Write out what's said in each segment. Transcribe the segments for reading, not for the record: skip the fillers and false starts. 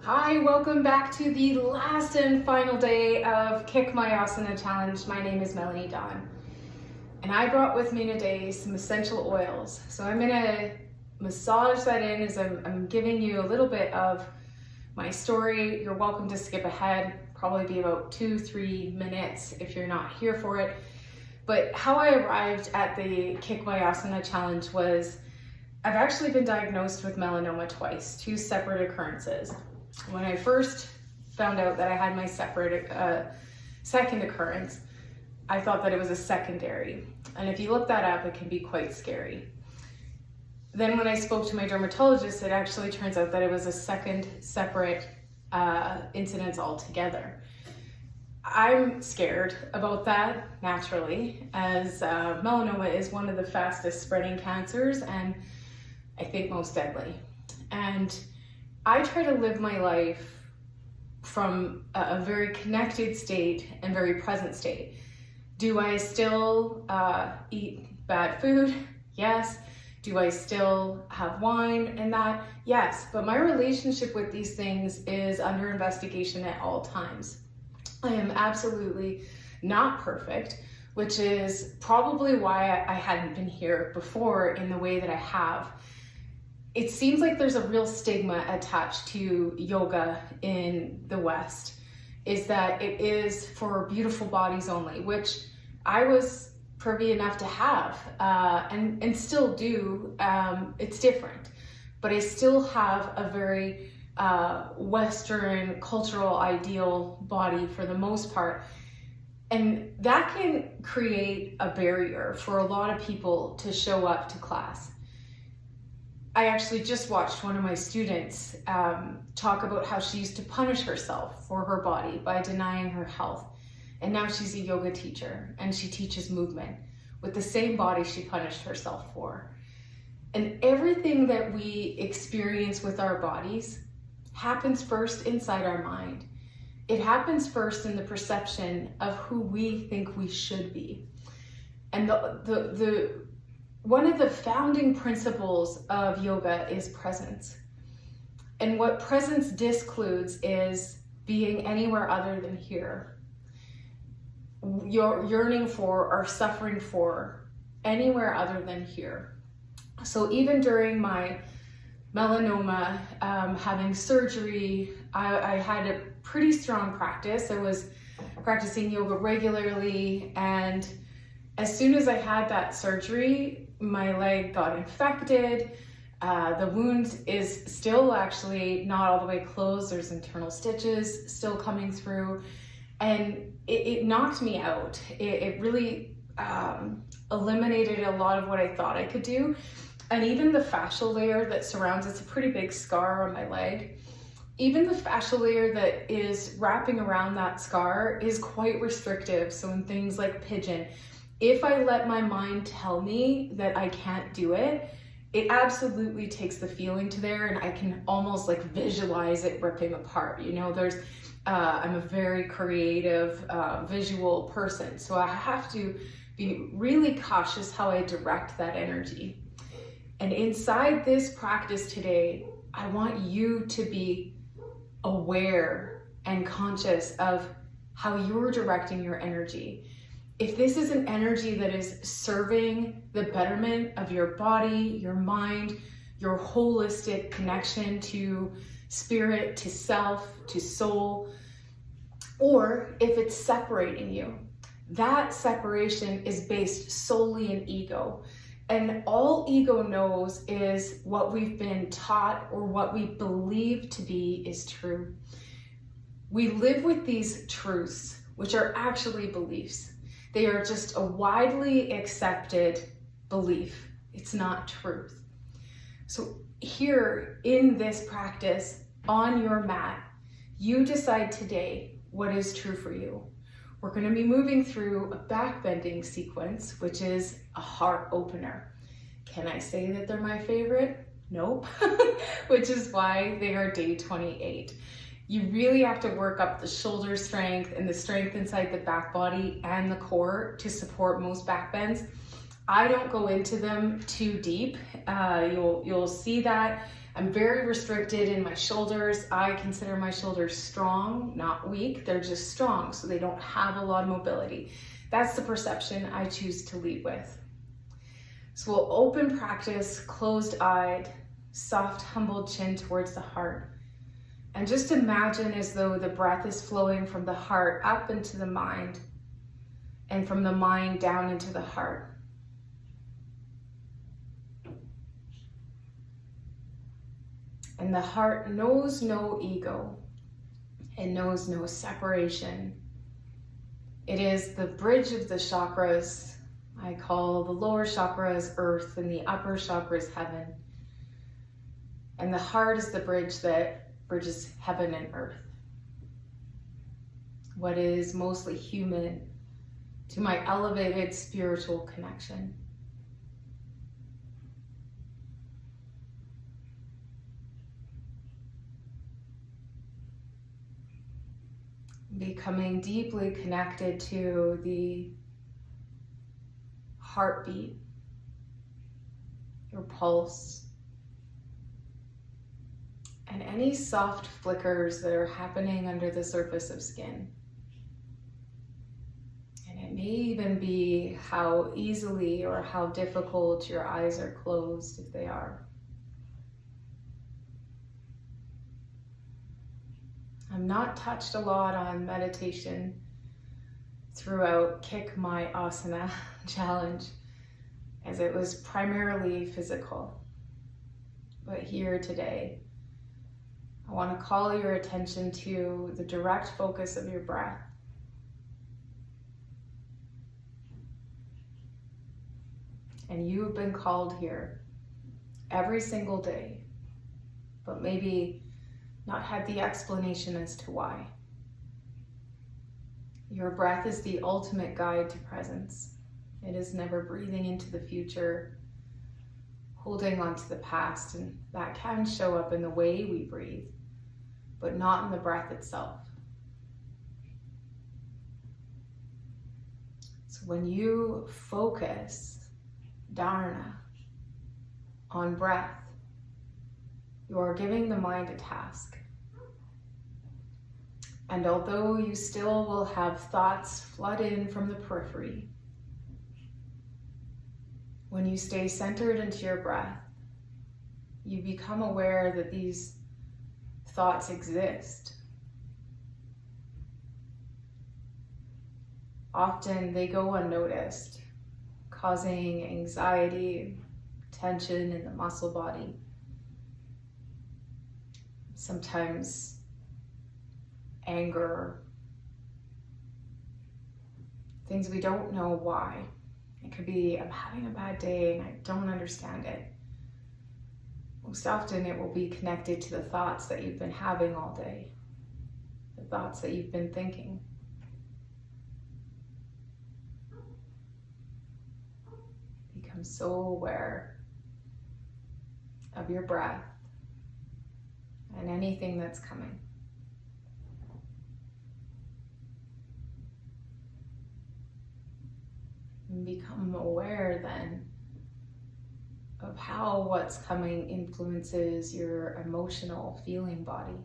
Hi, welcome back to the last and final day of Kick My Asana Challenge. My name is Melanie Dawn, and I brought with me today some essential oils. So I'm gonna massage that in as I'm giving you a little bit of my story. You're welcome to skip ahead, probably be about 2-3 minutes if you're not here for it. But how I arrived at the Kick My Asana Challenge was I've actually been diagnosed with melanoma twice, 2 separate occurrences. When I first found out that I had my second occurrence, I thought that it was a secondary. And if you look that up, it can be quite scary. Then when I spoke to my dermatologist, it actually turns out that it was a second separate incident altogether. I'm scared about that, naturally, as melanoma is one of the fastest spreading cancers and I think most deadly. And I try to live my life from a very connected state and very present state. Do I still eat bad food? Yes. Do I still have wine and that? Yes. But my relationship with these things is under investigation at all times. I am absolutely not perfect, which is probably why I hadn't been here before in the way that I have. It seems like there's a real stigma attached to yoga in the West, is that it is for beautiful bodies only, which I was privy enough to have and still do. It's different, but I still have a very Western cultural ideal body for the most part. And that can create a barrier for a lot of people to show up to class. I actually just watched one of my students talk about how she used to punish herself for her body by denying her health. And now she's a yoga teacher and she teaches movement with the same body she punished herself for. And everything that we experience with our bodies happens first inside our mind. It happens first in the perception of who we think we should be. And one of the founding principles of yoga is presence. And what presence discludes is being anywhere other than here. You're yearning for or suffering for anywhere other than here. So even during my melanoma, having surgery, I had a pretty strong practice. I was practicing yoga regularly, and as soon as I had that surgery, my leg got infected. The wound is still actually not all the way closed. There's internal stitches still coming through, and it knocked me out. It really eliminated a lot of what I thought I could do. And even the fascial layer that surrounds, it's a pretty big scar on my leg. Even the fascial layer that is wrapping around that scar is quite restrictive. So in things like pigeon, if I let my mind tell me that I can't do it, it absolutely takes the feeling to there, and I can almost like visualize it ripping apart. You know, I'm a very creative, visual person, so I have to be really cautious how I direct that energy. And inside this practice today, I want you to be aware and conscious of how you're directing your energy. If this is an energy that is serving the betterment of your body, your mind, your holistic connection to spirit, to self, to soul, or if it's separating you, that separation is based solely in ego. And all ego knows is what we've been taught or what we believe to be is true. We live with these truths, which are actually beliefs. They are just a widely accepted belief. It's not truth. So here in this practice, on your mat, you decide today what is true for you. We're going to be moving through a back bending sequence, which is a heart opener. Can I say that they're my favorite? Nope. Which is why they are day 28. You really have to work up the shoulder strength and the strength inside the back body and the core to support most back bends. I don't go into them too deep. You'll see that I'm very restricted in my shoulders. I consider my shoulders strong, not weak. They're just strong, so they don't have a lot of mobility. That's the perception I choose to lead with. So we'll open practice, closed-eyed, soft, humble chin towards the heart. And just imagine as though the breath is flowing from the heart up into the mind and from the mind down into the heart. And the heart knows no ego. It knows no separation. It is the bridge of the chakras. I call the lower chakras earth and the upper chakras heaven. And the heart is the bridge that bridges heaven and earth. What is mostly human to my elevated spiritual connection. Becoming deeply connected to the heartbeat, your pulse, and any soft flickers that are happening under the surface of skin. And it may even be how easily or how difficult your eyes are closed if they are. I'm not touched a lot on meditation throughout Kick My Asana challenge, as it was primarily physical. But here today, I want to call your attention to the direct focus of your breath. And you have been called here every single day, but maybe not had the explanation as to why. Your breath is the ultimate guide to presence. It is never breathing into the future, holding on to the past, and that can show up in the way we breathe, but not in the breath itself. So when you focus, dharana, on breath, you are giving the mind a task. And although you still will have thoughts flood in from the periphery, when you stay centered into your breath, you become aware that these thoughts exist. Often they go unnoticed, causing anxiety, tension in the muscle body. Sometimes anger, things we don't know why. It could be, I'm having a bad day and I don't understand it. Most often it will be connected to the thoughts that you've been having all day, the thoughts that you've been thinking. Become so aware of your breath and anything that's coming. And become aware then of how what's coming influences your emotional feeling body.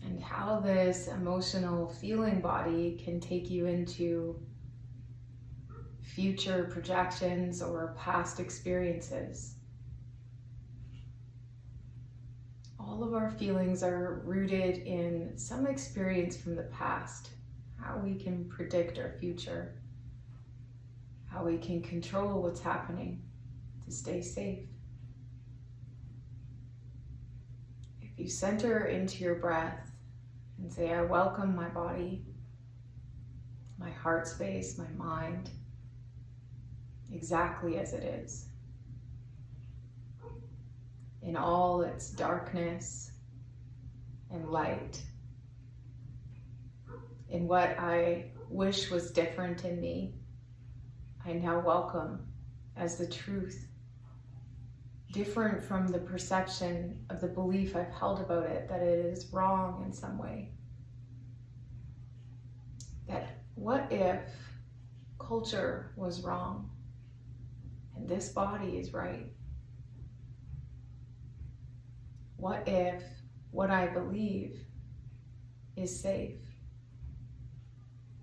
And how this emotional feeling body can take you into future projections or past experiences. All of our feelings are rooted in some experience from the past, how we can predict our future, how we can control what's happening to stay safe. If you center into your breath and say, I welcome my body, my heart space, my mind, exactly as it is, in all its darkness and light, in what I wish was different in me, I now welcome as the truth, different from the perception of the belief I've held about it, that it is wrong in some way. That what if culture was wrong and this body is right? What if what I believe is safe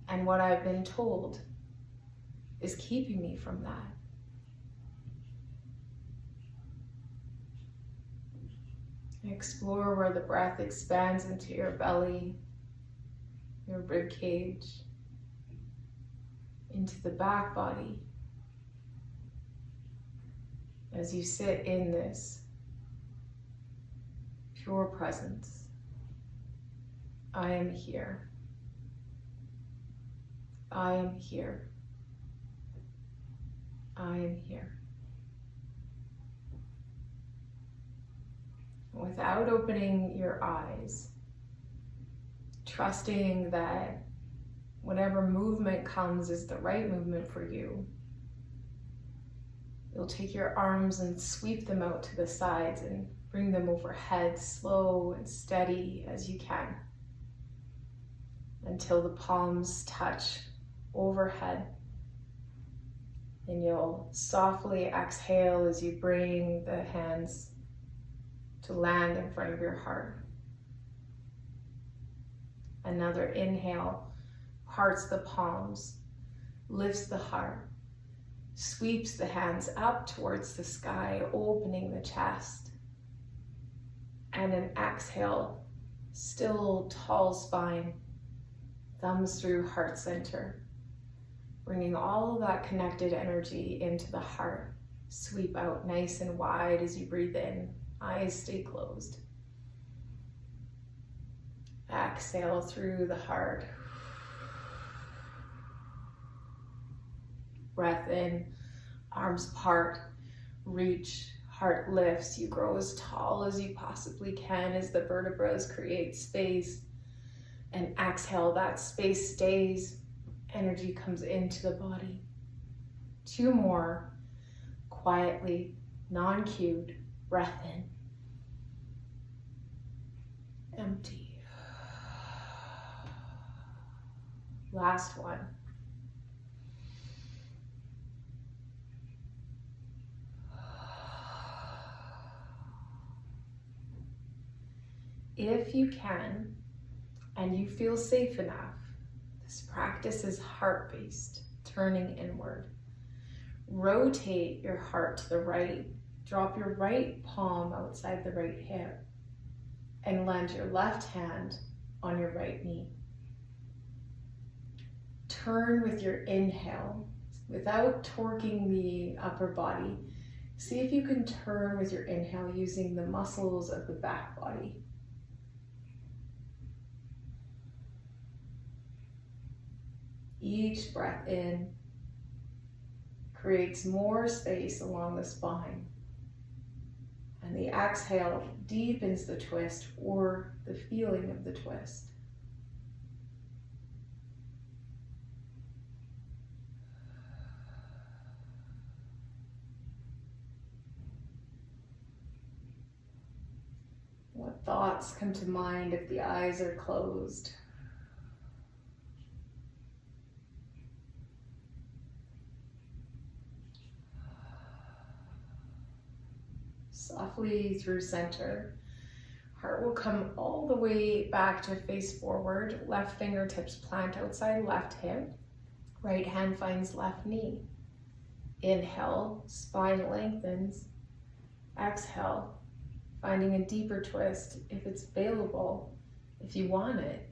and what I've been told is keeping me from that? Explore where the breath expands into your belly, your rib cage, into the back body. As you sit in this pure presence, I am here. I am here. I am here. Without opening your eyes, trusting that whatever movement comes is the right movement for you, you'll take your arms and sweep them out to the sides and bring them overhead, slow and steady as you can, until the palms touch overhead. And you'll softly exhale as you bring the hands to land in front of your heart. Another inhale parts the palms, lifts the heart, sweeps the hands up towards the sky, opening the chest. And an exhale, still tall spine, thumbs through heart center, bringing all of that connected energy into the heart. Sweep out nice and wide as you breathe in. Eyes stay closed. Exhale through the heart. Breath in, arms part, reach, heart lifts. You grow as tall as you possibly can as the vertebrae create space. And exhale, that space stays. Energy comes into the body. 2 more, quietly, non-cued. Breath in. Empty. Last one. If you can, and you feel safe enough, this practice is heart-based, turning inward. Rotate your heart to the right. Drop your right palm outside the right hip and land your left hand on your right knee. Turn with your inhale without torquing the upper body. See if you can turn with your inhale using the muscles of the back body. Each breath in creates more space along the spine. And the exhale deepens the twist or the feeling of the twist. What thoughts come to mind if the eyes are closed? Softly through center. Heart will come all the way back to face forward. Left fingertips plant outside left hip. Right hand finds left knee. Inhale, spine lengthens. Exhale, finding a deeper twist if it's available, if you want it.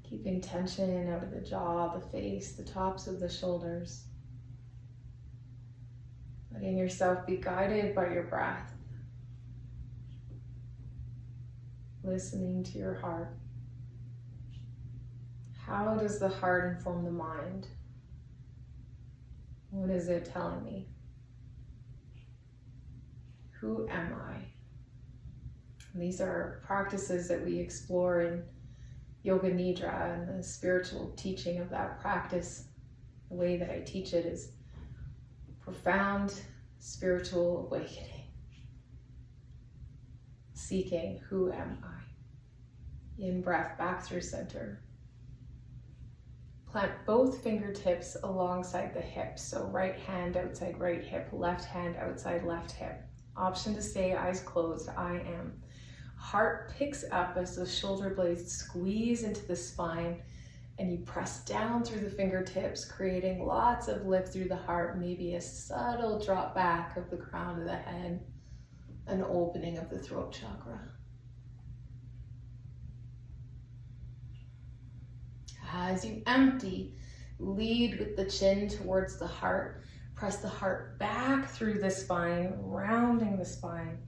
Keeping tension out of the jaw, the face, the tops of the shoulders. Letting yourself be guided by your breath. Listening to your heart. How does the heart inform the mind? What is it telling me? Who am I? And these are practices that we explore in Yoga Nidra and the spiritual teaching of that practice. The way that I teach it is profound spiritual awakening. Seeking, who am I? In breath, back through center. Plant both fingertips alongside the hips. So right hand outside right hip, left hand outside left hip. Option to stay eyes closed, I am. Heart picks up as the shoulder blades squeeze into the spine, and you press down through the fingertips, creating lots of lift through the heart, maybe a subtle drop back of the crown of the head, an opening of the throat chakra. As you empty, lead with the chin towards the heart. Press the heart back through the spine, rounding the spine.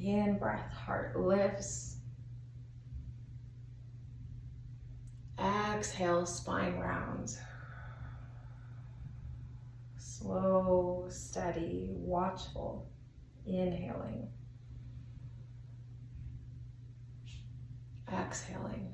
In breath, heart lifts. Exhale, spine rounds. Slow, steady, watchful. Inhaling. Exhaling.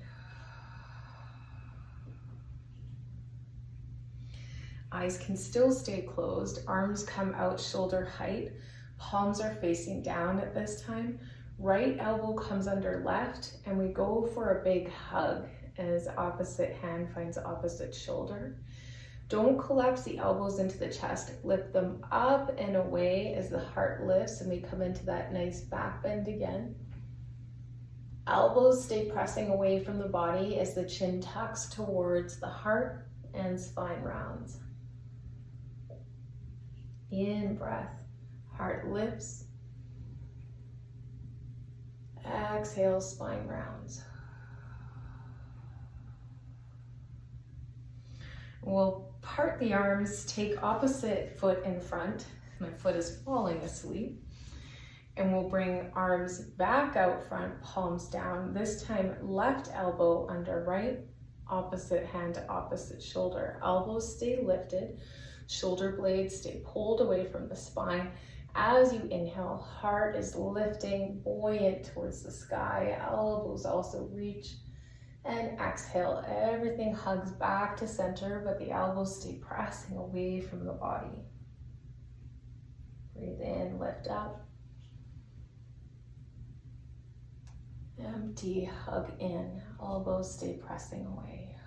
Eyes can still stay closed. Arms come out shoulder height. Palms are facing down at this time. Right elbow comes under left, and we go for a big hug as opposite hand finds opposite shoulder. Don't collapse the elbows into the chest. Lift them up and away as the heart lifts and we come into that nice back bend again. Elbows stay pressing away from the body as the chin tucks towards the heart and spine rounds. In breath, heart lifts. Exhale, spine rounds. We'll part the arms, take opposite foot in front. My foot is falling asleep. And we'll bring arms back out front, palms down. This time, left elbow under right, opposite hand to opposite shoulder. Elbows stay lifted, shoulder blades stay pulled away from the spine. As you inhale, heart is lifting, buoyant towards the sky. Elbows also reach. And exhale, everything hugs back to center, but the elbows stay pressing away from the body. Breathe in, lift up. Empty, hug in, elbows stay pressing away.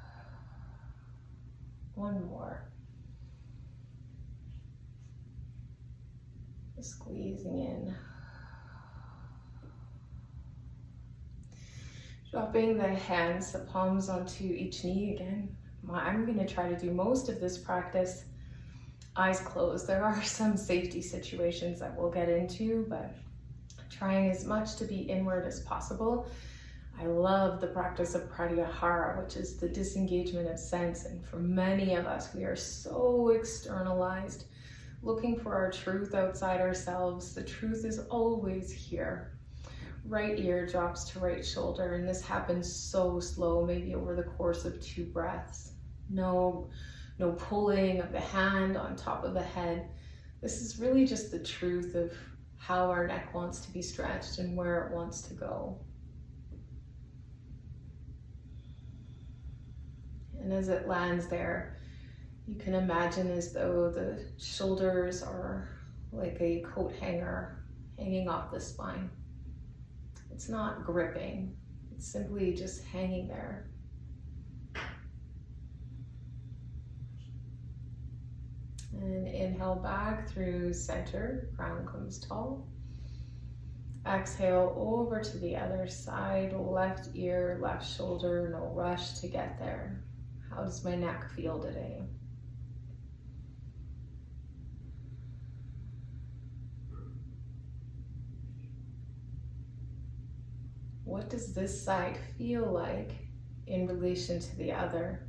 One more. Squeezing in. Dropping the hands, the palms onto each knee again. I'm going to try to do most of this practice eyes closed. There are some safety situations that we'll get into, but trying as much to be inward as possible. I love the practice of pratyahara, which is the disengagement of sense. And for many of us, we are so externalized, looking for our truth outside ourselves. The truth is always here. Right ear drops to right shoulder, and this happens so slow, maybe over the course of 2 breaths. No pulling of the hand on top of the head. This is really just the truth of how our neck wants to be stretched and where it wants to go. And as it lands there, you can imagine as though the shoulders are like a coat hanger hanging off the spine. It's not gripping, it's simply just hanging there. And inhale back through center, crown comes tall. Exhale over to the other side, left ear, left shoulder, no rush to get there. How does my neck feel today? What does this side feel like in relation to the other?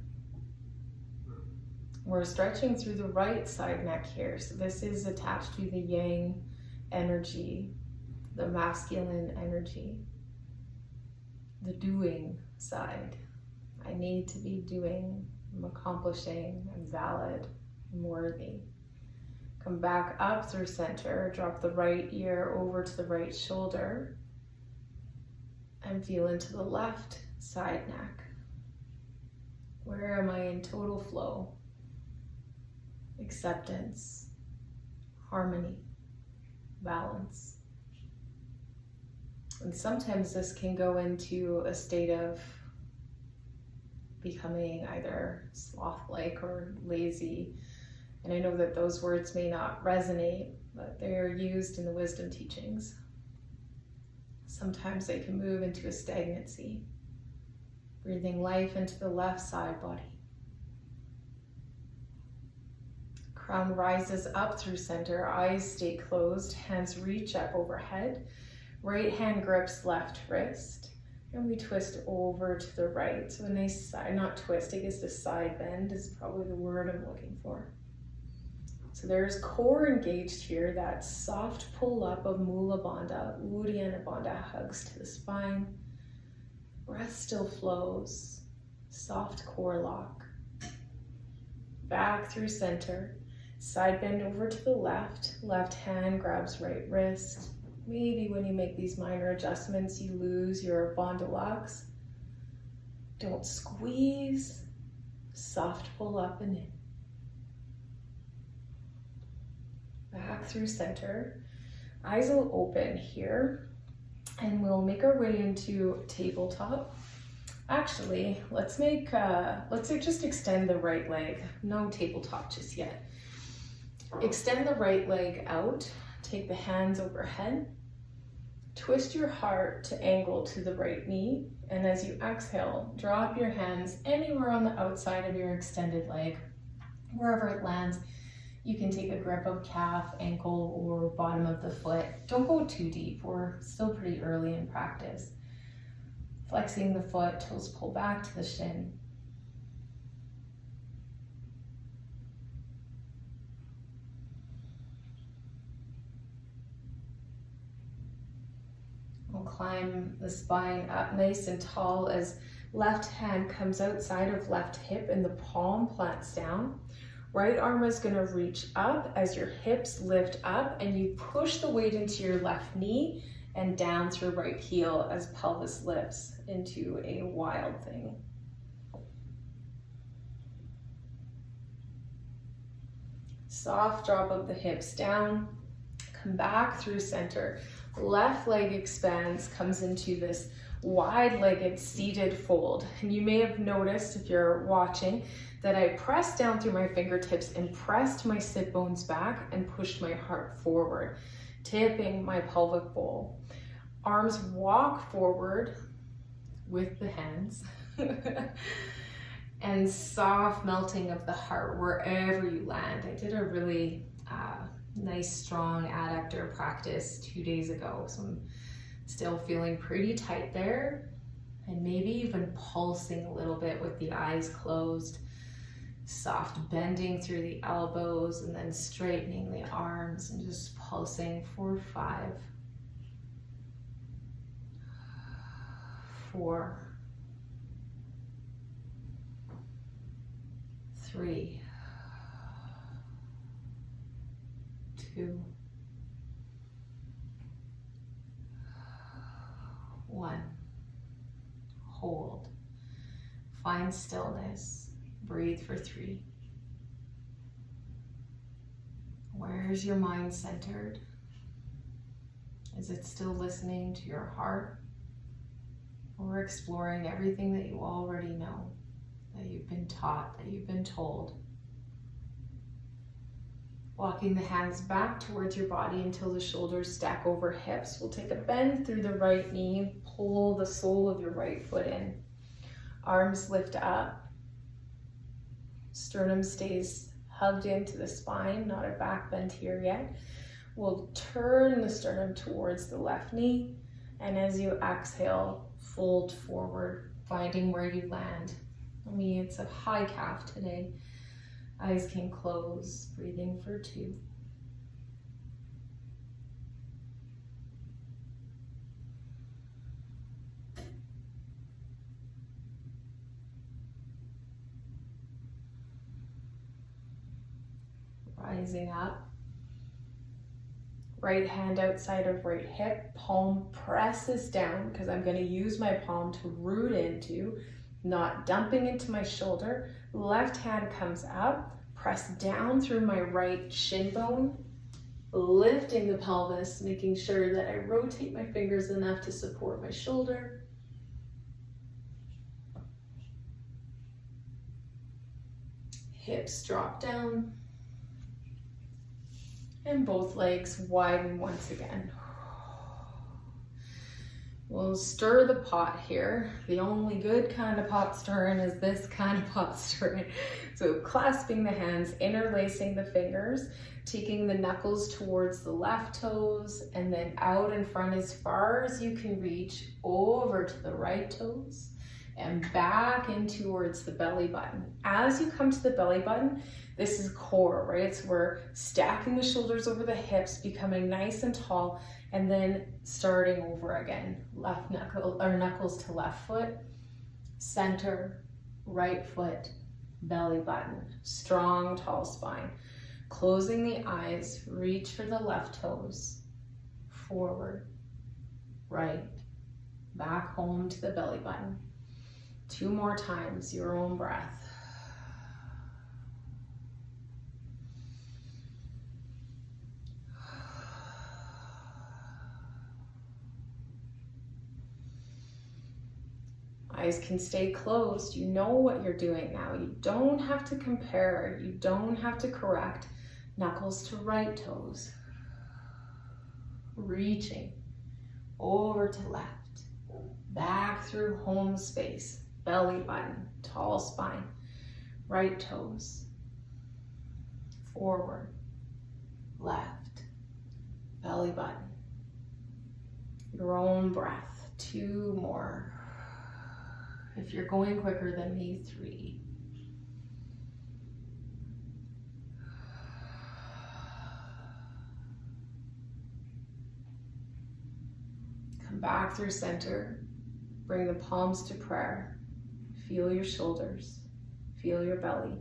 We're stretching through the right side neck here. So this is attached to the yang energy, the masculine energy, the doing side. I need to be doing, I'm accomplishing, I'm valid, I'm worthy. Come back up through center, drop the right ear over to the right shoulder, and feel into the left side neck. Where am I in total flow? Acceptance, harmony, balance. And sometimes this can go into a state of becoming either sloth-like or lazy. And I know that those words may not resonate, but they are used in the wisdom teachings. Sometimes they can move into a stagnancy, breathing life into the left side body. Crown rises up through center, eyes stay closed, hands reach up overhead. Right hand grips left wrist, and we twist over to the right. So a nice side, not twist, I guess the side bend is probably the word I'm looking for. So there's core engaged here, that soft pull up of Mula Bandha. Uddiyana Bandha hugs to the spine. Breath still flows. Soft core lock. Back through center. Side bend over to the left. Left hand grabs right wrist. Maybe when you make these minor adjustments, you lose your Bandha locks. Don't squeeze. Soft pull up and in. Back through center. Eyes will open here, and we'll make our way into tabletop. Actually, let's just extend the right leg. No tabletop just yet. Extend the right leg out. Take the hands overhead. Twist your heart to angle to the right knee. And as you exhale, drop your hands anywhere on the outside of your extended leg. Wherever it lands, you can take a grip of calf, ankle, or bottom of the foot. Don't go too deep. We're still pretty early in practice. Flexing the foot, toes pull back to the shin. We'll climb the spine up nice and tall as left hand comes outside of left hip and the palm plants down. Right arm is going to reach up as your hips lift up, and you push the weight into your left knee and down through right heel as pelvis lifts into a wild thing. Soft drop of the hips down, come back through center. Left leg expands, comes into this wide-legged seated fold. And you may have noticed, if you're watching, that I pressed down through my fingertips and pressed my sit bones back and pushed my heart forward, tipping my pelvic bowl. Arms walk forward with the hands. And soft melting of the heart wherever you land. I did a really nice strong adductor practice 2 days ago, so I'm still feeling pretty tight there, and maybe even pulsing a little bit with the eyes closed. Soft bending through the elbows and then straightening the arms and just pulsing for 5, 4, 3, 2, 1. Hold. Find stillness. Breathe for 3. Where's your mind centered? Is it still listening to your heart? Or exploring everything that you already know, that you've been taught, that you've been told? Walking the hands back towards your body until the shoulders stack over hips. We'll take a bend through the right knee, pull the sole of your right foot in. Arms lift up. Sternum stays hugged into the spine, not a back bend here yet. We'll turn the sternum towards the left knee, and as you exhale, fold forward, finding where you land. For me, it's a high calf today. Eyes can close, breathing for 2. Rising up. Right hand outside of right hip, palm presses down because I'm going to use my palm to root into, not dumping into my shoulder. Left hand comes up, press down through my right shin bone, lifting the pelvis, making sure that I rotate my fingers enough to support my shoulder. Hips drop down. And both legs widen once again. We'll stir the pot here. The only good kind of pot stirring is this kind of pot stirring. So clasping the hands, interlacing the fingers, taking the knuckles towards the left toes and then out in front as far as you can reach over to the right toes and back in towards the belly button. As you come to the belly button, this is core, right? So we're stacking the shoulders over the hips, becoming nice and tall, and then starting over again. Left knuckle or knuckles to left foot, center, right foot, belly button, strong, tall spine. Closing the eyes, reach for the left toes, forward, right, back home to the belly button. 2 more times, your own breath. Eyes can stay closed. You know what you're doing now. You don't have to compare. You don't have to correct. Knuckles to right toes. Reaching over to left. Back through home space. Belly button, tall spine. Right toes. Forward. Left. Belly button. Your own breath. 2 more. If you're going quicker than me, 3. Come back through center. Bring the palms to prayer. Feel your shoulders. Feel your belly.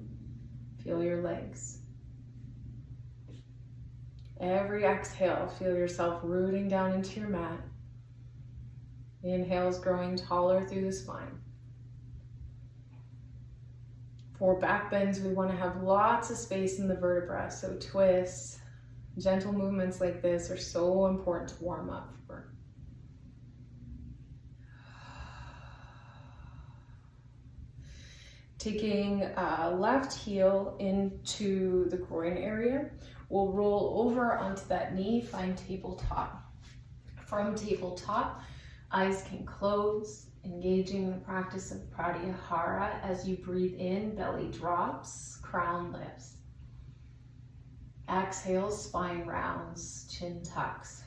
Feel your legs. Every exhale, feel yourself rooting down into your mat. Inhale is growing taller through the spine. For back bends, we want to have lots of space in the vertebra, so twists, gentle movements like this are so important to warm up for. Taking left heel into the groin area, we'll roll over onto that knee, find tabletop. From tabletop, eyes can close. Engaging the practice of pratyahara as you breathe in, belly drops, crown lifts. Exhale, spine rounds, chin tucks.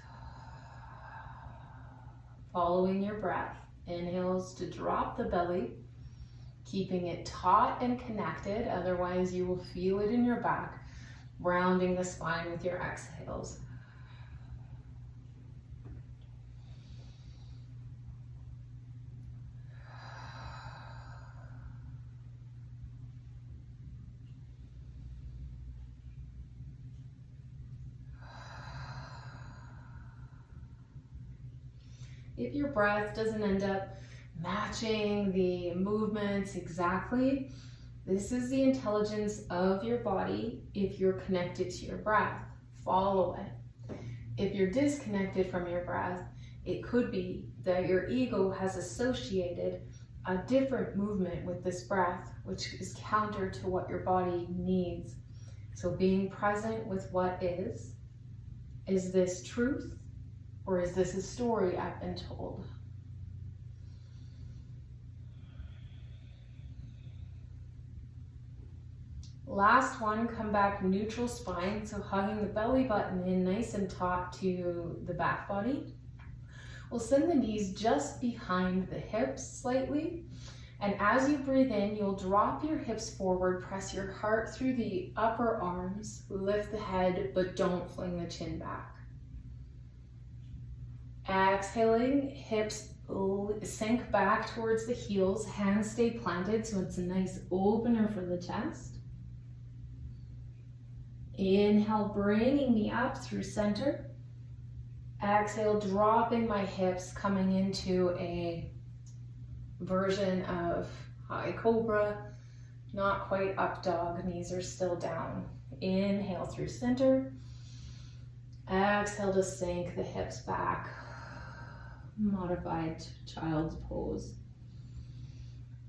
Following your breath, inhales to drop the belly, keeping it taut and connected, otherwise you will feel it in your back, rounding the spine with your exhales. If your breath doesn't end up matching the movements exactly, this is the intelligence of your body. If you're connected to your breath, follow it. If you're disconnected from your breath, it could be that your ego has associated a different movement with this breath, which is counter to what your body needs. So being present with what is this truth? Or is this a story I've been told? Last one, come back neutral spine. So hugging the belly button in nice and taut to the back body. We'll send the knees just behind the hips slightly. And as you breathe in, you'll drop your hips forward, press your heart through the upper arms, lift the head, but don't fling the chin back. Exhaling, hips sink back towards the heels, hands stay planted so it's a nice opener for the chest. Inhale, bringing me up through center. Exhale, dropping my hips, coming into a version of high cobra, not quite up dog, knees are still down. Inhale through center. Exhale to sink the hips back. Modified child's pose.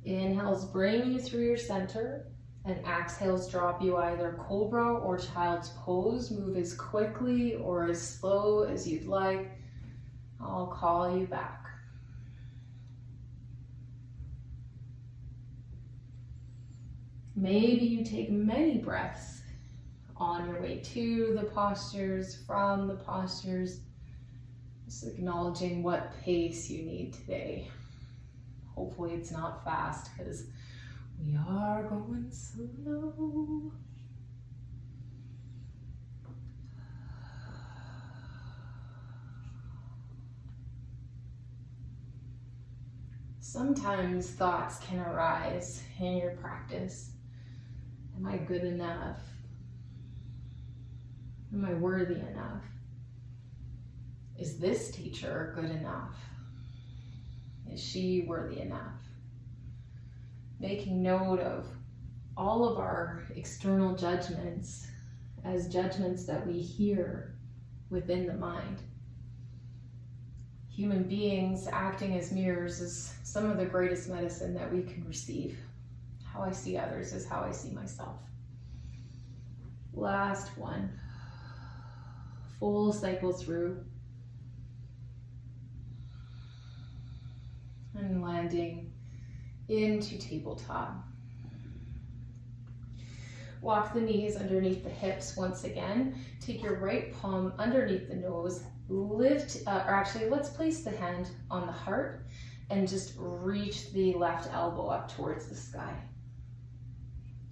Inhales bring you through your center, and exhales drop you either cobra or child's pose. Move as quickly or as slow as you'd like. I'll call you back. Maybe you take many breaths on your way to the postures, from the postures, just acknowledging what pace you need today. Hopefully it's not fast, because we are going slow. Sometimes thoughts can arise in your practice. Am I good enough? Am I worthy enough? Is this teacher good enough? Is she worthy enough? Making note of all of our external judgments as judgments that we hear within the mind. Human beings acting as mirrors is some of the greatest medicine that we can receive. How I see others is how I see myself. Last one. Full cycle through. And landing into tabletop. Walk the knees underneath the hips once again. Take your right palm underneath the nose. Lift, or actually let's place the hand on the heart and just reach the left elbow up towards the sky.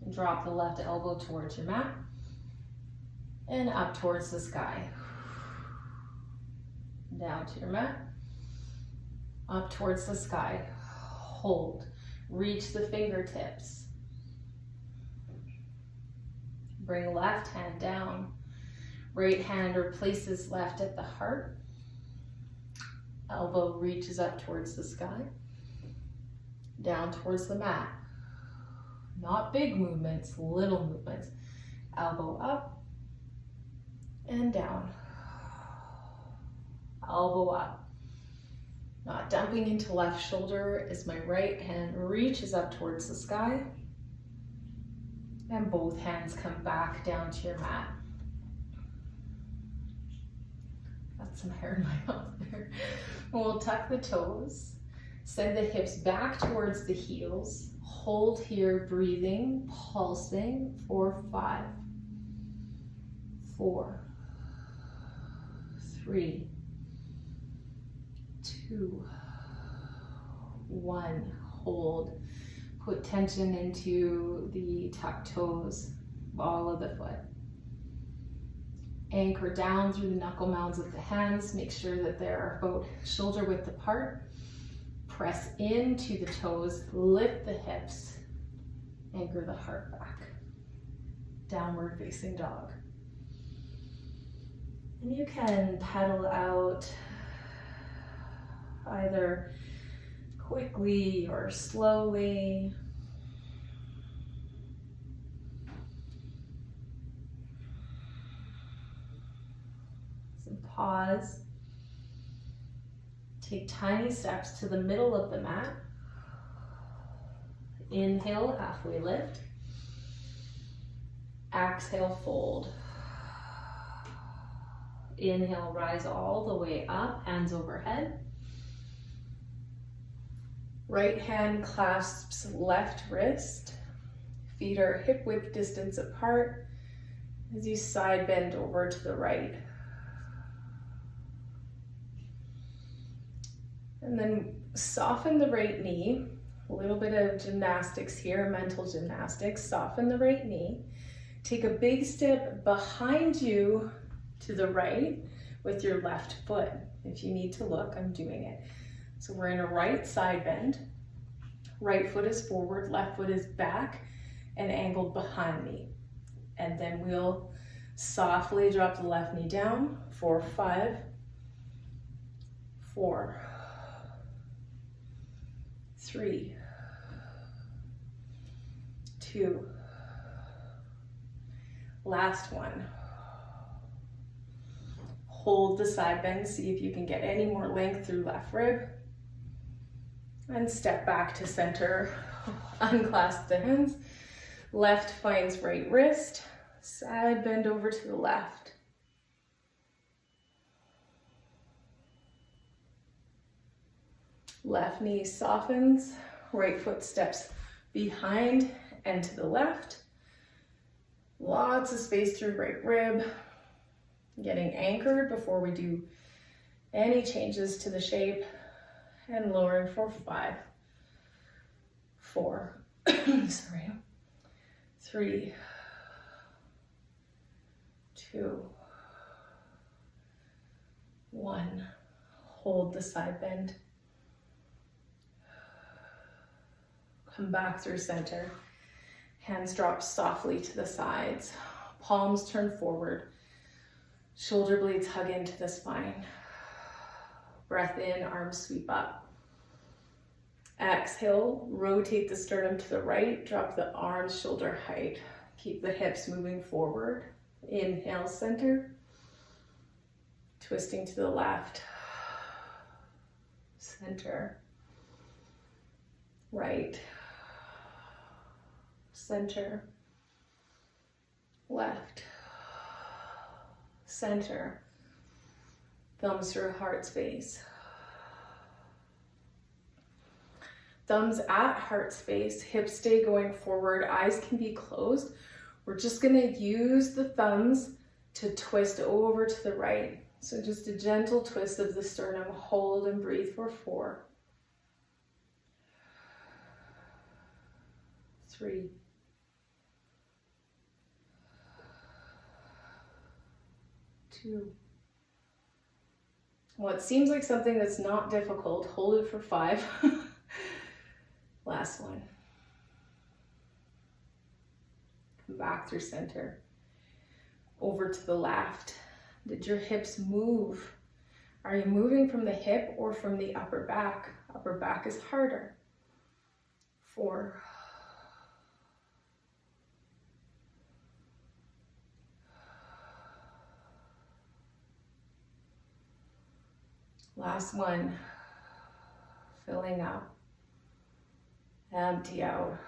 And drop the left elbow towards your mat and up towards the sky. Down to your mat, up towards the sky. Hold, reach the fingertips. Bring left hand down. Right hand replaces left at the heart. Elbow reaches up towards the sky. Down towards the mat. Not big movements, little movements. Elbow up and down. Elbow up. Not dumping into left shoulder as my right hand reaches up towards the sky. And both hands come back down to your mat. Got some hair in my mouth there. We'll tuck the toes. Send the hips back towards the heels. Hold here, breathing, pulsing for 5, 4, 3, 2, 1. Hold. Put tension into the tucked toes, ball of the foot. Anchor down through the knuckle mounds of the hands. Make sure that they're about shoulder width apart. Press into the toes, lift the hips, anchor the heart back. Downward facing dog. And you can pedal out either quickly or slowly. So pause. Take tiny steps to the middle of the mat. Inhale, halfway lift. Exhale, fold. Inhale, rise all the way up, hands overhead. Right hand clasps left wrist. Feet are hip width distance apart as you side bend over to the right. And then soften the right knee. A little bit of gymnastics here, mental gymnastics. Soften the right knee. Take a big step behind you to the right with your left foot. If you need to look, I'm doing it. So we're in a right side bend. Right foot is forward, left foot is back and angled behind me. And then we'll softly drop the left knee down for 5, 4, 3, 2, last one. Hold the side bend, see if you can get any more length through left rib. And step back to center, unclasp the hands. Left finds right wrist, side bend over to the left. Left knee softens, right foot steps behind and to the left. Lots of space through right rib. Getting anchored before we do any changes to the shape. And lowering for 5, 4, 3, 2, 1. Hold the side bend. Come back through center. Hands drop softly to the sides. Palms turn forward. Shoulder blades hug into the spine. Breath in, arms sweep up. Exhale, rotate the sternum to the right, drop the arms shoulder height. Keep the hips moving forward. Inhale, center. Twisting to the left. Center. Right. Center. Left. Center. Thumbs through heart space. Thumbs at heart space, hips stay going forward, eyes can be closed. We're just gonna use the thumbs to twist over to the right. So just a gentle twist of the sternum, hold and breathe for 4, 3, 2. What seems like something that's not difficult, hold it for 5. Last one. Come back through center. Over to the left. Did your hips move? Are you moving from the hip or from the upper back? Upper back is harder. 4. Last one. Filling up. Empty out.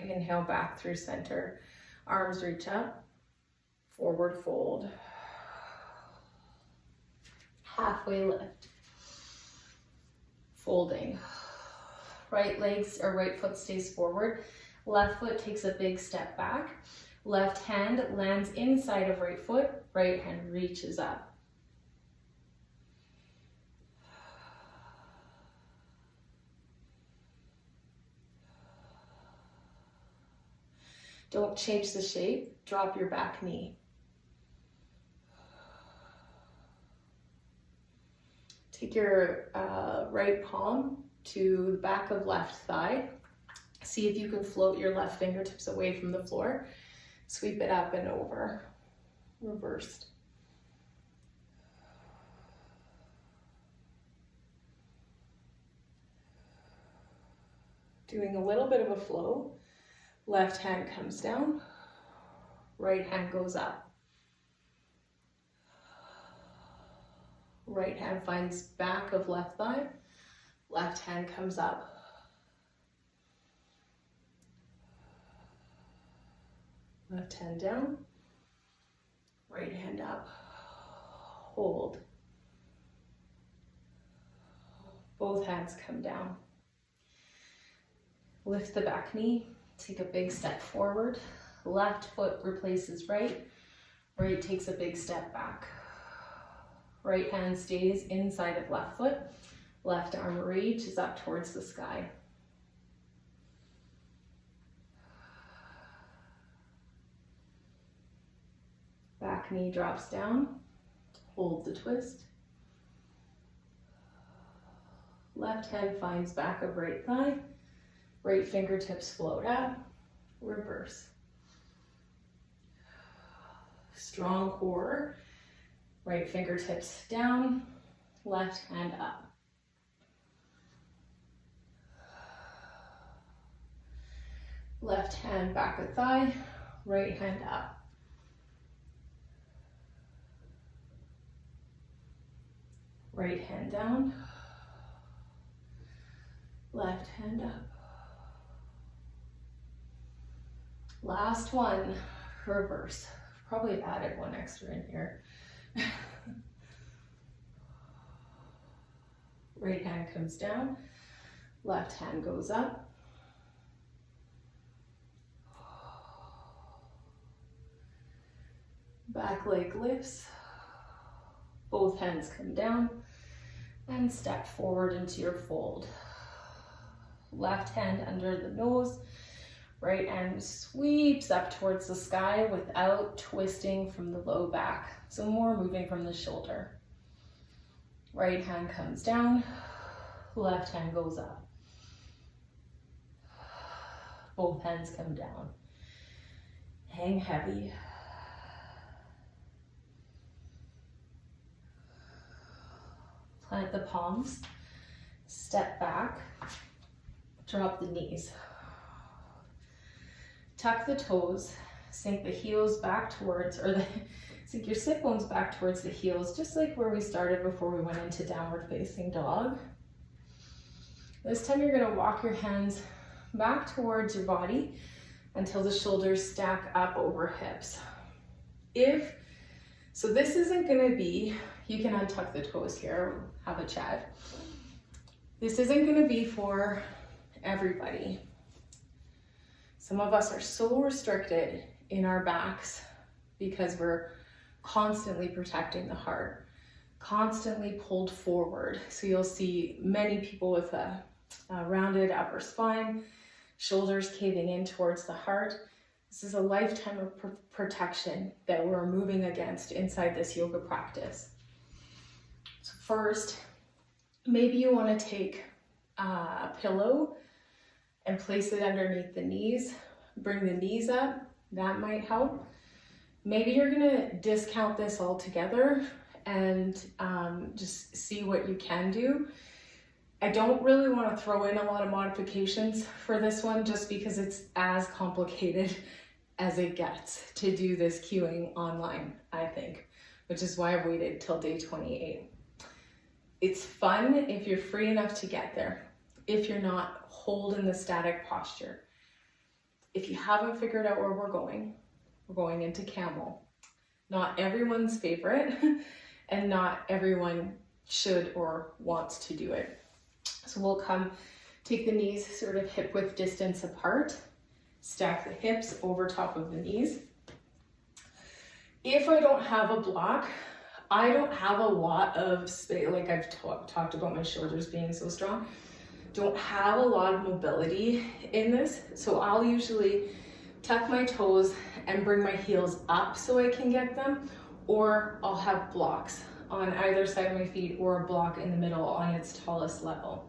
Inhale back through center. Arms reach up. Forward fold. Halfway lift. Folding. Right legs or right foot stays forward. Left foot takes a big step back. Left hand lands inside of right foot. Right hand reaches up. Don't change the shape, drop your back knee. Take your right palm to the back of left thigh. See if you can float your left fingertips away from the floor. Sweep it up and over. Reversed. Doing a little bit of a flow. Left hand comes down, right hand goes up. Right hand finds back of left thigh, left hand comes up. Left hand down, right hand up. Hold. Both hands come down. Lift the back knee. Take a big step forward. Left foot replaces right. Right takes a big step back. Right hand stays inside of left foot. Left arm reaches up towards the sky. Back knee drops down. Hold the twist. Left hand finds back of right thigh. Right fingertips float up, reverse. Strong core, right fingertips down, left hand up. Left hand back of thigh, right hand up. Right hand down, left hand up. Last one, reverse. Probably added one extra in here. Right hand comes down, left hand goes up. Back leg lifts, both hands come down, and step forward into your fold. Left hand under the nose, right hand sweeps up towards the sky without twisting from the low back. So more moving from the shoulder. Right hand comes down, left hand goes up. Both hands come down. Hang heavy. Plant the palms, step back, drop the knees. Tuck the toes, sink the heels back towards, sink your sit bones back towards the heels, just like where we started before we went into downward facing dog. This time you're gonna walk your hands back towards your body until the shoulders stack up over hips. So this isn't gonna be, you can untuck the toes here, have a chat. This isn't gonna be for everybody. Some of us are so restricted in our backs because we're constantly protecting the heart, constantly pulled forward. So you'll see many people with a rounded upper spine, shoulders caving in towards the heart. This is a lifetime of protection that we're moving against inside this yoga practice. So first, maybe you want to take a pillow and place it underneath the knees. Bring the knees up, that might help. Maybe you're gonna discount this altogether and just see what you can do. I don't really want to throw in a lot of modifications for this one just because it's as complicated as it gets to do this cueing online, I think, which is why I've waited till day 28. It's fun if you're free enough to get there. If you're not, hold in the static posture. If you haven't figured out where we're going into camel. Not everyone's favorite, and not everyone should or wants to do it. So we'll take the knees sort of hip width distance apart, stack the hips over top of the knees. If I don't have a block, I don't have a lot of space, like I've talked about my shoulders being so strong, don't have a lot of mobility in this. So I'll usually tuck my toes and bring my heels up so I can get them, or I'll have blocks on either side of my feet or a block in the middle on its tallest level.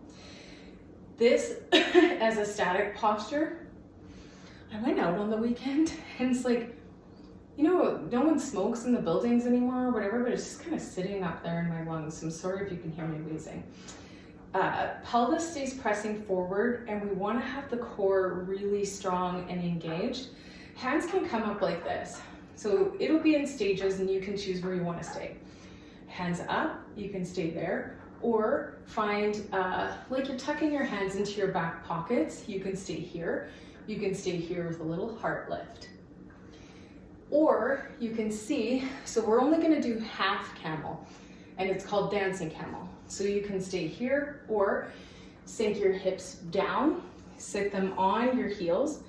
This as a static posture, I went out on the weekend and it's like, you know, no one smokes in the buildings anymore or whatever, but it's just kind of sitting up there in my lungs. I'm sorry if you can hear me wheezing. Pelvis stays pressing forward and we want to have the core really strong and engaged. Hands can come up like this. So it'll be in stages and you can choose where you want to stay. Hands up, you can stay there, or find like you're tucking your hands into your back pockets. You can stay here. You can stay here with a little heart lift. Or you can see, so we're only going to do half camel and it's called dancing camel. So you can stay here or sink your hips down, sit them on your heels,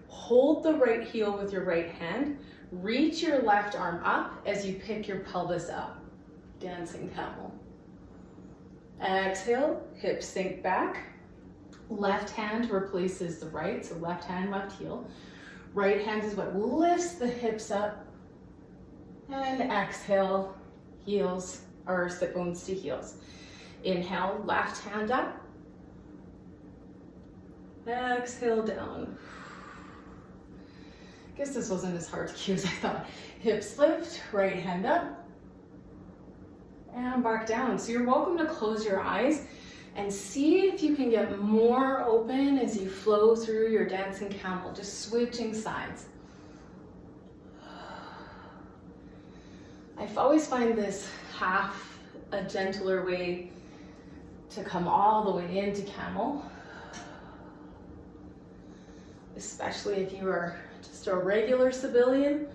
hold the right heel with your right hand, reach your left arm up as you pick your pelvis up, dancing camel. Exhale, hips sink back, left hand replaces the right, so left hand, left heel. Right hand is what lifts the hips up, and exhale, heels or sit bones to heels. Inhale, left hand up. Exhale down. Guess this wasn't as hard to cue as I thought. Hips lift, right hand up, and back down. So you're welcome to close your eyes and see if you can get more open as you flow through your dancing camel, just switching sides. I always find this half a gentler way to come all the way into camel, especially if you are just a regular civilian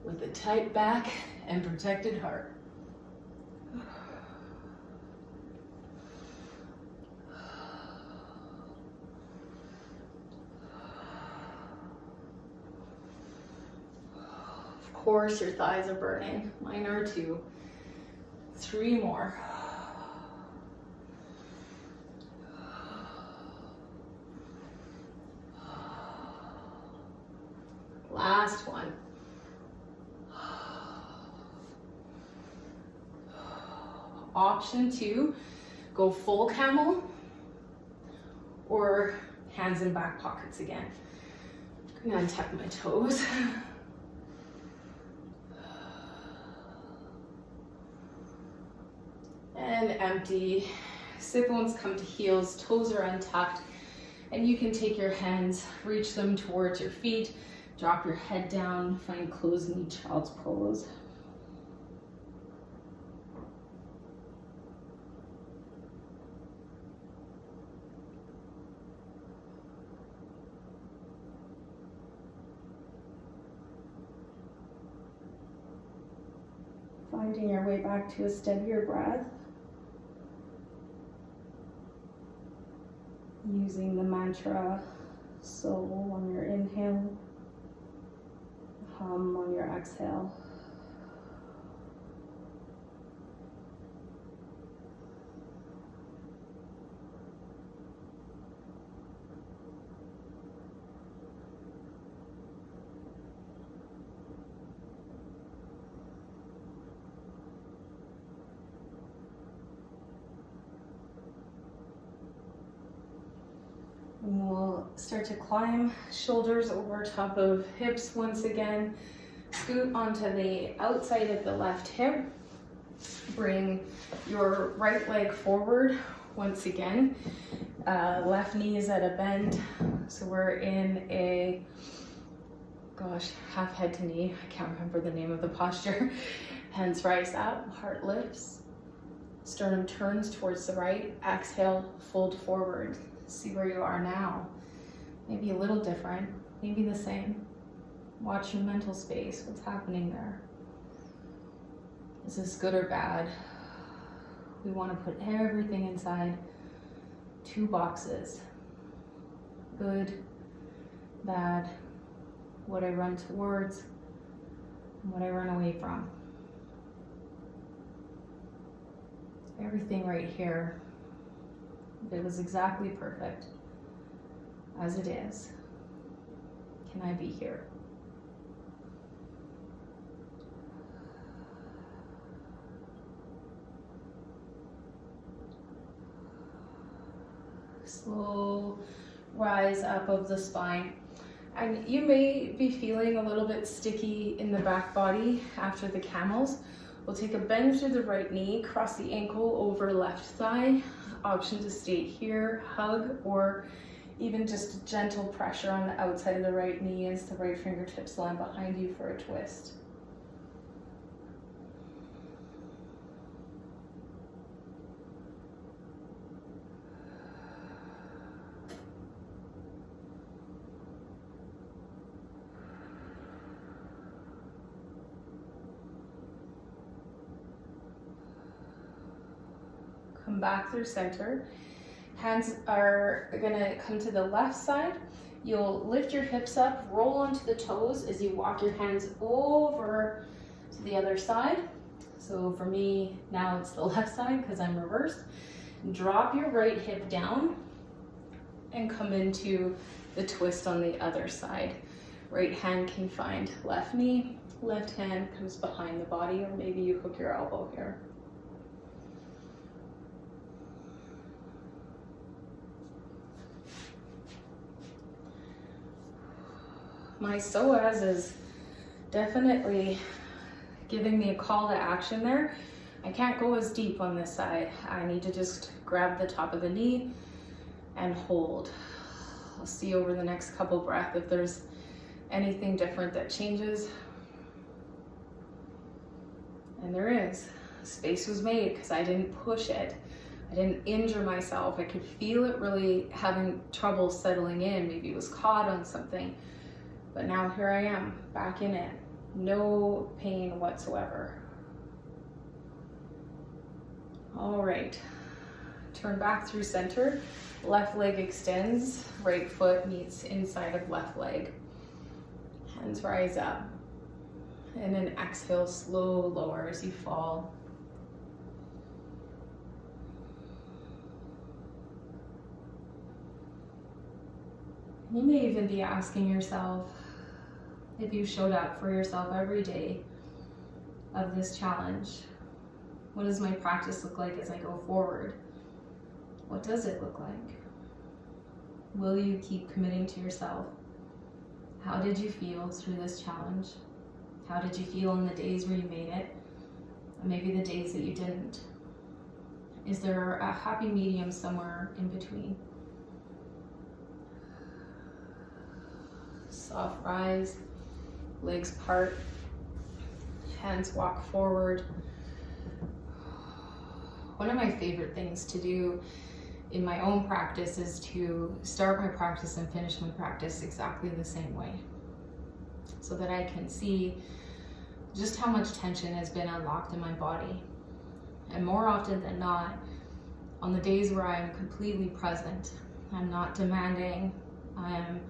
with a tight back and protected heart. Of course, your thighs are burning. Mine are too. 3 more. Last one. Option 2, go full camel or hands in back pockets again. I'm gonna untap my toes. And empty. Sit bones come to heels, toes are untucked, and you can take your hands, reach them towards your feet, drop your head down, find closed knee child's pose. Finding your way back to a steadier breath. Using the mantra soul on your inhale, hum on your exhale. And we'll start to climb, shoulders over top of hips once again. Scoot onto the outside of the left hip. Bring your right leg forward once again. Left knee is at a bend. So we're in a, half head to knee. I can't remember the name of the posture. Hands rise up, heart lifts. Sternum turns towards the right. Exhale, fold forward. See where you are now. Maybe a little different, maybe the same. Watch your mental space, what's happening there. Is this good or bad? We want to put everything inside 2 boxes. Good, bad, what I run towards, and what I run away from. Everything right here. If it was exactly perfect as it is, can I be here? Slow rise up of the spine. And you may be feeling a little bit sticky in the back body after the camels. We'll take a bend through the right knee, cross the ankle over left thigh. Option to stay here, hug, or even just gentle pressure on the outside of the right knee as the right fingertips land behind you for a twist. Come back through center. Hands are gonna come to the left side. You'll lift your hips up, roll onto the toes as you walk your hands over to the other side. So for me, now it's the left side because I'm reversed. Drop your right hip down and come into the twist on the other side. Right hand can find left knee, left hand comes behind the body, or maybe you hook your elbow here. My psoas is definitely giving me a call to action there. I can't go as deep on this side. I need to just grab the top of the knee and hold. I'll see over the next couple breaths if there's anything different that changes. And there is. Space was made because I didn't push it. I didn't injure myself. I could feel it really having trouble settling in. Maybe it was caught on something. But now here I am, back in it. No pain whatsoever. All right, turn back through center. Left leg extends, right foot meets inside of left leg. Hands rise up. And then exhale, slow lower as you fall. You may even be asking yourself, if you showed up for yourself every day of this challenge, what does my practice look like as I go forward? What does it look like? Will you keep committing to yourself? How did you feel through this challenge? How did you feel on the days where you made it? And maybe the days that you didn't. Is there a happy medium somewhere in between? Soft rise, legs part, hands walk forward. One of my favorite things to do in my own practice is to start my practice and finish my practice exactly the same way, so that I can see just how much tension has been unlocked in my body. And more often than not, on the days where I am completely present, I'm not demanding, I am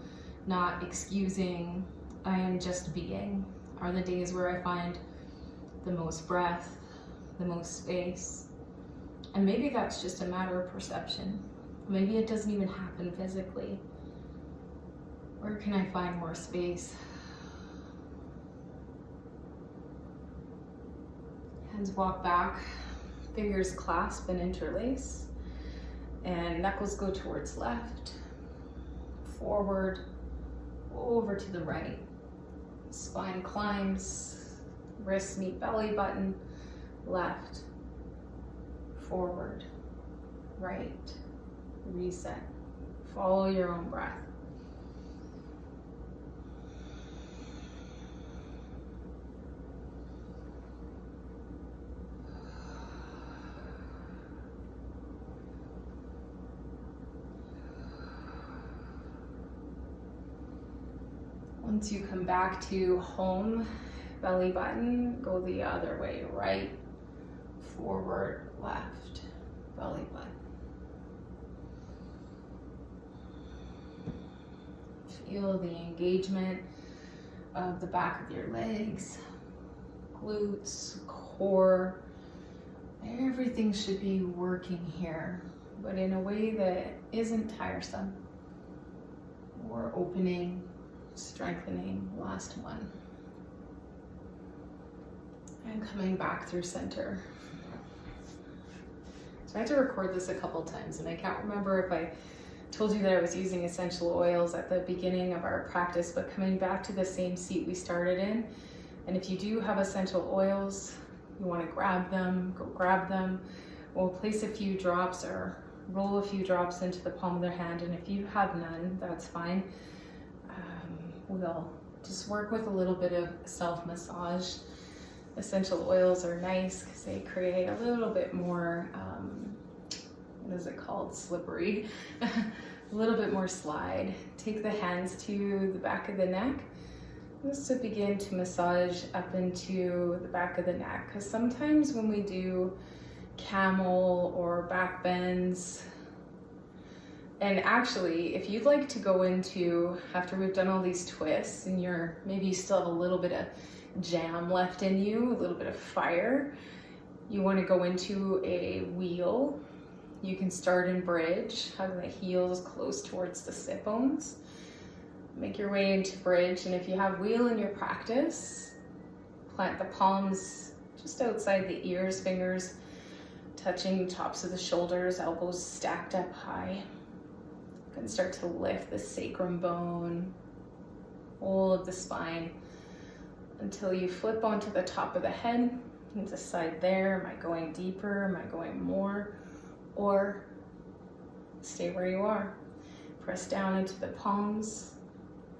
not excusing, I am just being, are the days where I find the most breath, the most space. And maybe that's just a matter of perception. Maybe it doesn't even happen physically. Where can I find more space? Hands walk back, fingers clasp and interlace, and knuckles go towards left, forward, over to the right. Spine climbs, wrists meet belly button, left, forward, right, reset. Follow your own breath. Once you come back to home, belly button, go the other way, right, forward, left, belly button. Feel the engagement of the back of your legs, glutes, core. Everything should be working here, but in a way that isn't tiresome. Or opening, strengthening. Last one. And coming back through center. So I had to record this a couple times, and I can't remember if I told you that I was using essential oils at the beginning of our practice, but coming back to the same seat we started in. And if you do have essential oils, you want to grab them, go grab them. We'll place a few drops or roll a few drops into the palm of their hand, and if you have none, that's fine. We'll just work with a little bit of self-massage. Essential oils are nice because they create a little bit more, what is it called, slippery, a little bit more slide. Take the hands to the back of the neck, just to begin to massage up into the back of the neck, because sometimes when we do camel or back bends, and actually, if you'd like to go into, after we've done all these twists and maybe you still have a little bit of jam left in you, a little bit of fire, you want to go into a wheel. You can start in bridge, having the heels close towards the sit bones. Make your way into bridge, and if you have wheel in your practice, plant the palms just outside the ears, fingers touching tops of the shoulders, elbows stacked up high. You can start to lift the sacrum bone, whole of the spine, until you flip onto the top of the head and decide there, am I going deeper, am I going more, or stay where you are. Press down into the palms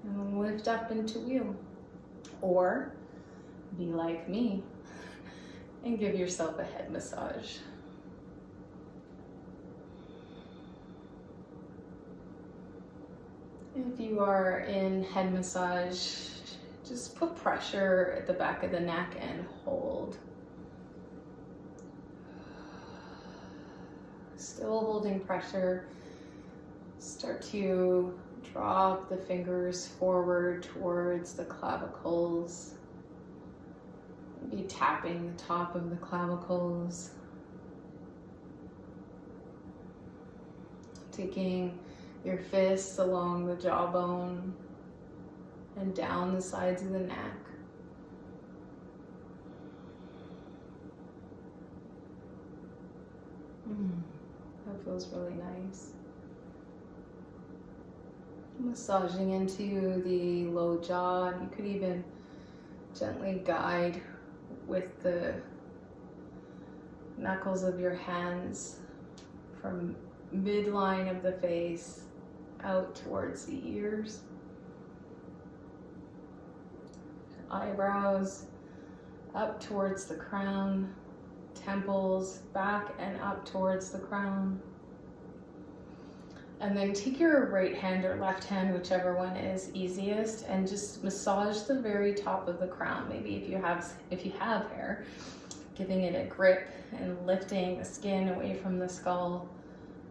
and lift up into wheel. Or be like me and give yourself a head massage. If you are in head massage, just put pressure at the back of the neck and hold. Still holding pressure. Start to drop the fingers forward towards the clavicles. Be tapping the top of the clavicles. Taking your fists along the jawbone and down the sides of the neck. That feels really nice. Massaging into the low jaw. You could even gently guide with the knuckles of your hands from midline of the face out towards the ears, eyebrows up towards the crown, temples back and up towards the crown. And then take your right hand or left hand, whichever one is easiest, and just massage the very top of the crown. Maybe if you have hair, giving it a grip and lifting the skin away from the skull,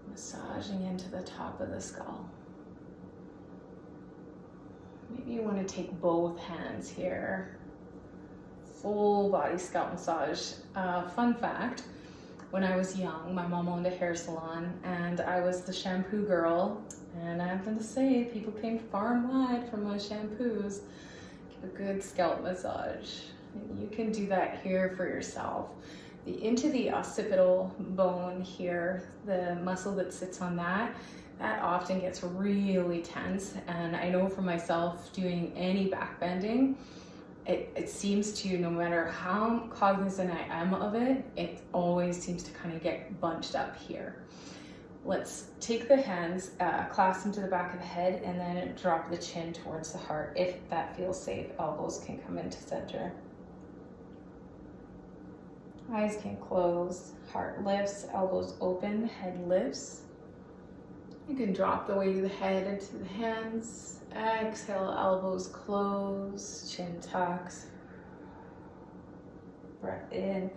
massaging into the top of the skull. Maybe you want to take both hands here. Full body scalp massage. Fun fact, when I was young, my mom owned a hair salon and I was the shampoo girl. And I have to say, people came far and wide for my shampoos. Give a good scalp massage. And you can do that here for yourself. Into the occipital bone here, the muscle that sits on that often gets really tense. And I know for myself, doing any back bending, it seems to, no matter how cognizant I am of it, it always seems to kind of get bunched up here. Let's take the hands, clasp them to the back of the head, and then drop the chin towards the heart. If that feels safe, elbows can come into center. Eyes can close, heart lifts, elbows open, head lifts. You can drop the weight of the head into the hands. Exhale, elbows close, chin tucks. Breath in,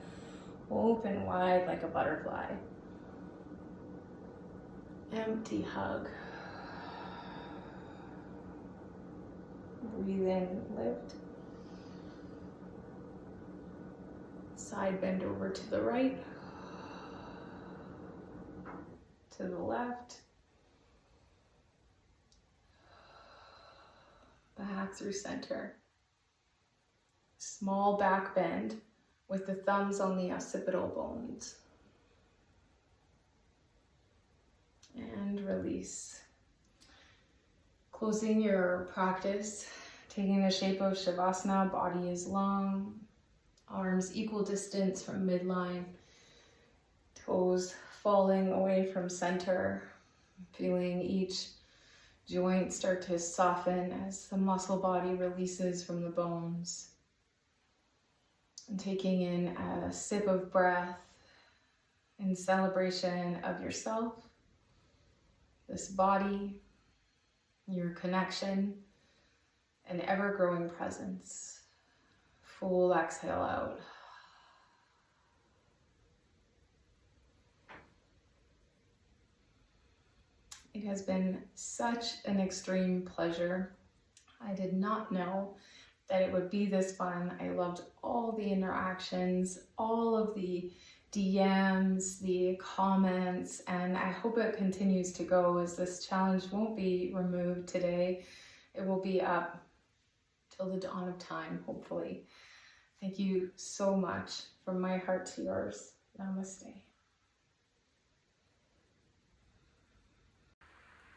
open wide like a butterfly. Empty hug. Breathe in, lift. Side bend over to the right, to the left. Back through center. Small back bend with the thumbs on the occipital bones. And release. Closing your practice, taking the shape of Shavasana, body is long, arms equal distance from midline, toes falling away from center, feeling each joint start to soften as the muscle body releases from the bones. And taking in a sip of breath in celebration of yourself, this body, your connection, and ever-growing presence. Full exhale out. It has been such an extreme pleasure. I did not know that it would be this fun. I loved all the interactions, all of the DMs, the comments, and I hope it continues to go, as this challenge won't be removed today. It will be up till the dawn of time, hopefully. Thank you so much, from my heart to yours. Namaste.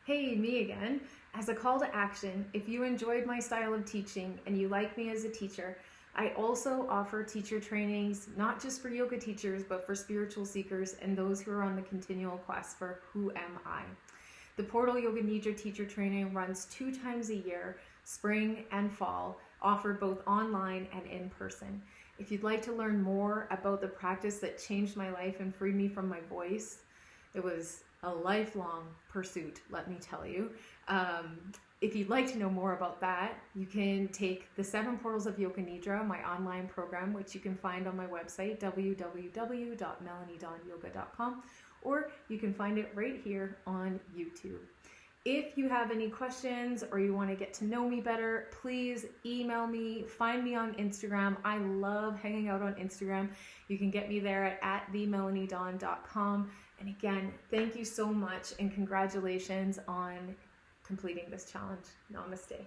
Hey, me again. As a call to action, if you enjoyed my style of teaching and you like me as a teacher, I also offer teacher trainings, not just for yoga teachers, but for spiritual seekers and those who are on the continual quest for who am I. The Portal Yoga Nidra teacher training runs 2 times a year, spring and fall, offered both online and in person. If you'd like to learn more about the practice that changed my life and freed me from my voice, it was a lifelong pursuit, let me tell you. If you'd like to know more about that, you can take the 7 Portals of Yoga Nidra, my online program, which you can find on my website, www.melaniedonyoga.com, or you can find it right here on YouTube. If you have any questions or you want to get to know me better, please email me, find me on Instagram. I love hanging out on Instagram. You can get me there at themelaniedawn.com. And again, thank you so much and congratulations on completing this challenge. Namaste.